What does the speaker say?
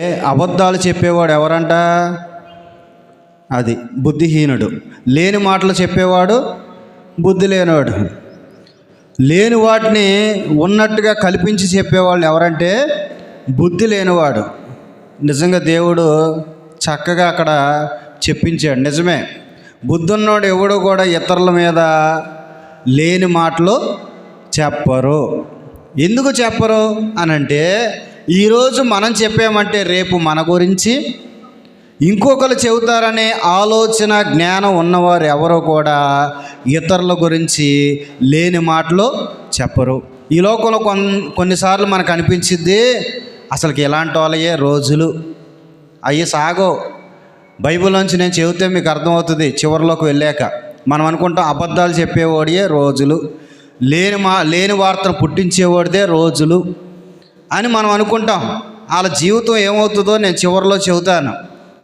అబద్ధాలు చెప్పేవాడు ఎవరంట? అది బుద్ధిహీనుడు. లేని మాటలు చెప్పేవాడు బుద్ధి లేనివాడు. లేని వాటిని ఉన్నట్టుగా కల్పించి చెప్పేవాళ్ళు ఎవరంటే బుద్ధి లేనివాడు. నిజంగా దేవుడు చక్కగా అక్కడ చెప్పించాడు. నిజమే, బుద్ధి ఉన్నవాడు ఎవడు కూడా ఇతరుల మీద లేని మాటలు చెప్పరు. ఎందుకు చెప్పరు అనంటే, ఈరోజు మనం చెప్పామంటే రేపు మన గురించి ఇంకొకరు చెబుతారనే ఆలోచన జ్ఞానం ఉన్నవారు ఎవరో కూడా ఇతరుల గురించి లేని మాటలు చెప్పరు. ఈ లోకంలో కొన్నిసార్లు మనకు అనిపించింది, అసలుకి ఇలాంటి వాళ్ళయే రోజులు అయ్యి సాగో. బైబిల్లోంచి నేను చెబితే మీకు అర్థమవుతుంది. చివరిలోకి వెళ్ళాక మనం అనుకుంటాం అబద్ధాలు చెప్పేవాడియే రోజులు, లేని వార్తను పుట్టించేవాడిదే రోజులు అని మనం అనుకుంటాం. వాళ్ళ జీవితం ఏమవుతుందో నేను చివరిలో చెబుతాను.